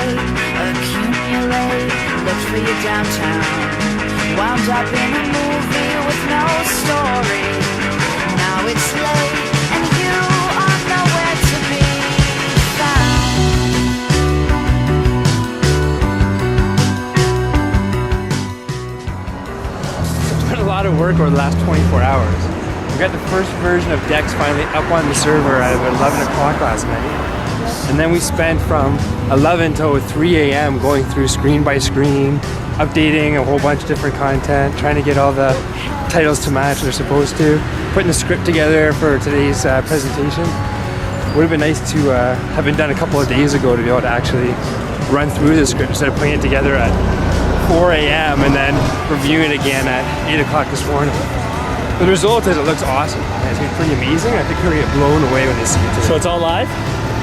accumulate, looked for you downtown, wound up in a movie with no story. Now it's late and you are nowhere to be found. It's been a lot of work over the last 24 hours. We got the first version of Dex finally up on the server at about 11 o'clock last night. And then we spent from 11 till 3 a.m. going through screen by screen, updating a whole bunch of different content, trying to get all the titles to match they're supposed to, putting the script together for today's presentation. Would have been nice to have been done a couple of days ago to be able to actually run through the script instead of putting it together at 4 a.m. and then reviewing it again at 8 o'clock this morning. The result is it looks awesome. It's been pretty amazing. I think they're going to get blown away when they see it today. So it's all live?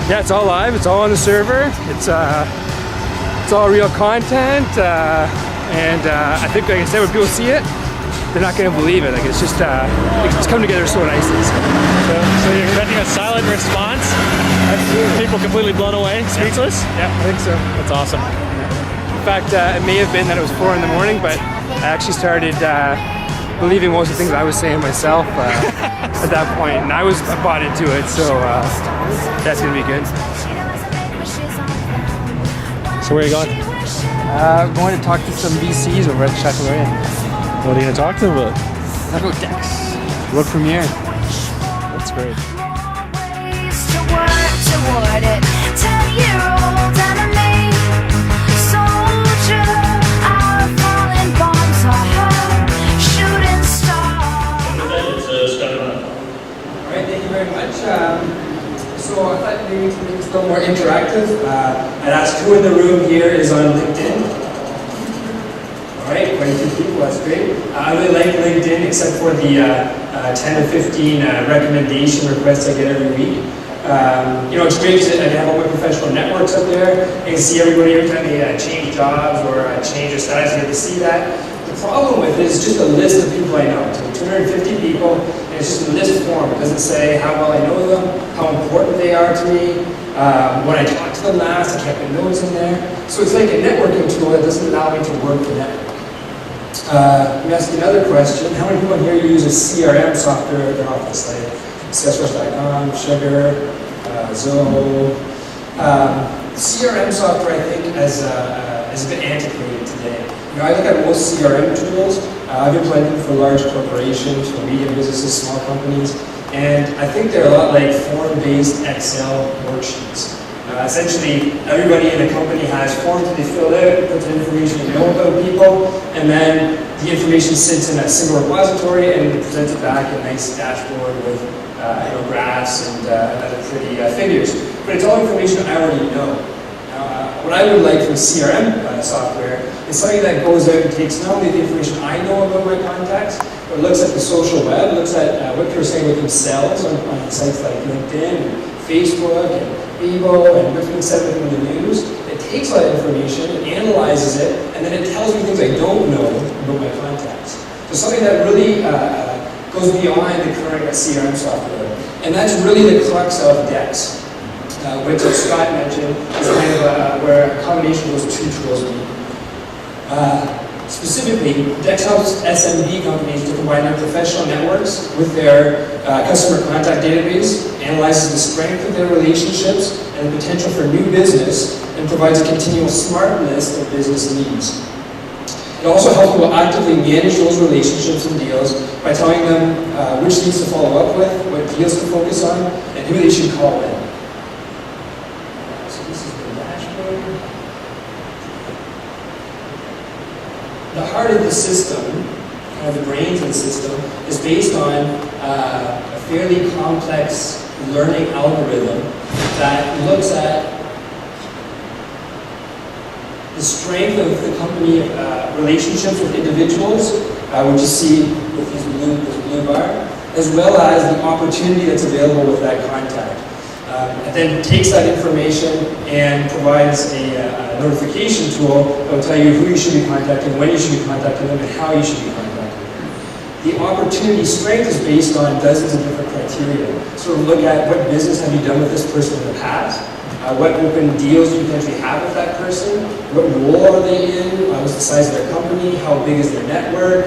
Yeah, it's all live. It's all on the server. It's all real content, and I think, like I said, when people see it, they're not going to believe it. Like it's just it's come together so nicely. So you're expecting a silent response? Absolutely. People completely blown away, speechless? Yeah, I think so. That's awesome. In fact, it may have been that it was 4 in the morning, but I actually started believing most of the things I was saying myself at that point, and I bought into it, so that's gonna be good. So where are you going? I'm going to talk to some VCs over at the Chateau. What are you going to talk to them about? Talk about Dex, world premiere. That's great. Ways to work toward it. 10-year-old enemy, soldier, our fallen bombs are her shooting star. Alright, thank you very much. So I thought maybe to make this a little more interactive, I'd ask who in the room here is on LinkedIn. Alright, quite a few people, that's great. I really like LinkedIn except for the 10 to 15 recommendation requests I get every week. You know, it's great because I have all my professional networks up there. You can see everybody every time they change jobs or change their status, you get to see that. The problem with it is just a list of people I know. So 250 people, and it's just a list form. It doesn't say how well I know them, how important they are to me, when I talked to them last, I kept the notes in there. So it's like a networking tool that doesn't allow me to work the network. Let me ask you another question. How many people here use a CRM software at their office, like Salesforce.com, Sugar, Zoho? CRM software, I think, is a bit antiquated today. You know, I look at most CRM tools. I've implemented them for large corporations, for medium businesses, small companies, and I think they're a lot like form-based Excel worksheets. Essentially, everybody in a company has forms that they fill out, puts in information they know about people, and then the information sits in a single repository and presents it back in a nice dashboard with graphs and other pretty figures. But it's all information I already know. What I would like from CRM software is something that goes out and takes not only the information I know about my contacts, but looks at the social web, looks at what people are saying about themselves on sites like LinkedIn, and Facebook, and Bebo, and what's being said within the news. It takes all that information, it analyzes it, and then it tells me things I don't know about my contacts. So something that really goes beyond the current CRM software. And that's really the crux of Dex, which, as Scott mentioned, is kind of where a combination of those two tools meet. Specifically, Dex helps SMB companies to combine their professional networks with their customer contact database, analyzes the strength of their relationships and the potential for new business, and provides a continual smart list of business needs. It also helps people actively manage those relationships and deals by telling them which leads to follow up with, what deals to focus on, and who they should call in. So this is the dashboard. The heart of the system, kind of the brains of the system, is based on a fairly complex learning algorithm that looks at the strength of the company relationships with individuals, which you see with this blue bar, as well as the opportunity that's available with that contact. It then takes that information and provides a notification tool that will tell you who you should be contacting, when you should be contacting them, and how you should be contacting them. The opportunity strength is based on dozens of different criteria. So we'll look at what business have you done with this person in the past, what open deals you potentially have with that person, what role are they in, what's the size of their company, how big is their network,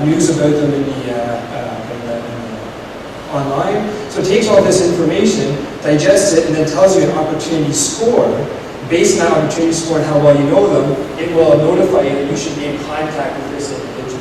news about them in online. So it takes all this information, digests it, and then tells you an opportunity score. Based on that opportunity score and how well you know them, it will notify you that you should be in contact with this individual.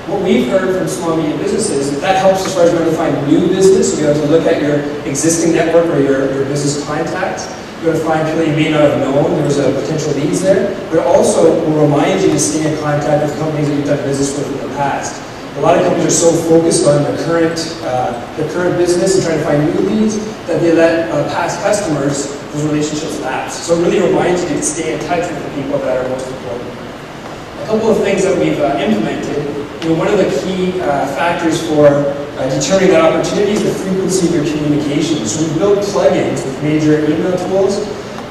What we've heard from small and medium businesses is that helps as far as identifying new business. You'll be able to look at your existing network or your business contacts. You're going to find people you may not have known there was a potential needs there, but it also will remind you to stay in contact with companies that you've done business with in the past. A lot of companies are so focused on the current business and trying to find new leads that they let past customers, those relationships lapse. So it really reminds you to stay in touch with the people that are most important. A couple of things that we've implemented. One of the key factors for determining that opportunity is the frequency of your communication. So we build plugins with major email tools,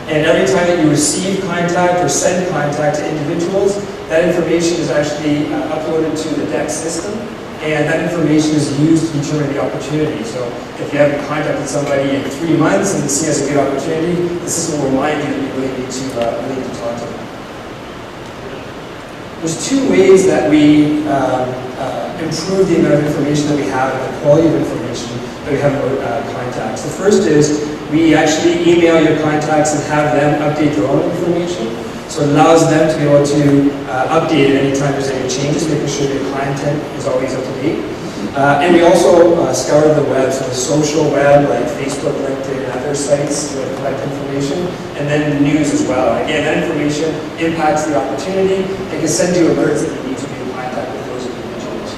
and every time that you receive contact or send contact to individuals, that information is actually uploaded to the DEX system, and that information is used to determine the opportunity. So if you haven't contacted somebody in 3 months and see as a good opportunity, the system will remind you that you really need to talk to them. There's two ways that we improve the amount of information that we have and the quality of information that we have about contacts. The first is we actually email your contacts and have them update their own information. So it allows them to be able to update it anytime there's any changes, making sure the content is always up to date. And we also scour the web, so the social web like Facebook, LinkedIn, and other sites to collect information, and then the news as well. Again, that information impacts the opportunity. It can send you alerts that you need to be in contact with those individuals.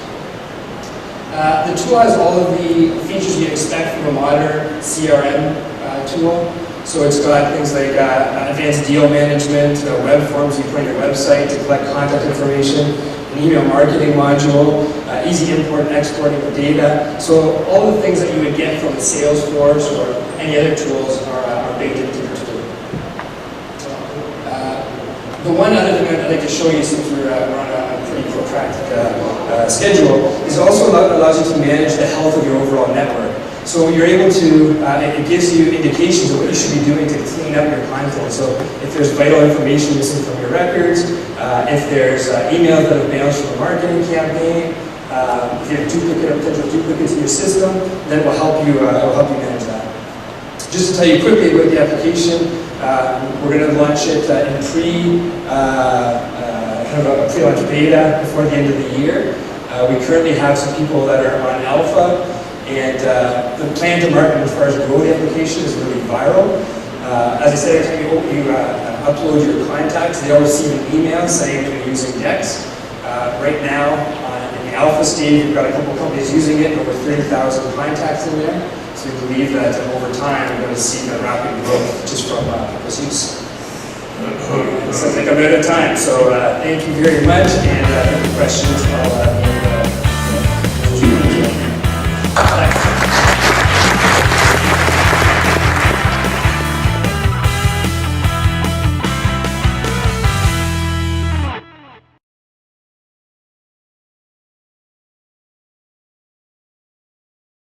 The tool has all of the features you'd expect from a modern CRM tool. So it's got things like advanced deal management, web forms you put on your website to collect contact information, an email marketing module, easy import and exporting of data. So all the things that you would get from Salesforce or any other tools are baked into this tool. The one other thing I'd like to show you, since we're on a pretty protracted schedule, is also allows you to manage the health of your overall network. So you're able to, it gives you indications of what you should be doing to clean up your content. So if there's vital information missing from your records, if there's emails that have bounced from a marketing campaign, if you have potential duplicates in your system, then it will help you manage that. Just to tell you quickly about the application, we're going to launch it in kind of a pre-launch beta before the end of the year. We currently have some people that are on alpha. And the plan to market as far as grow the application is really viral. As I said, every time you upload your contacts, they all receive an email saying that you're using DEX. Right now, in the alpha stage, we've got a couple companies using it, over 30,000 contacts in there. So we believe that over time, we're going to see that rapid growth just from this use. So I think I'm out of time. So thank you very much, and any questions, I'll Thanks.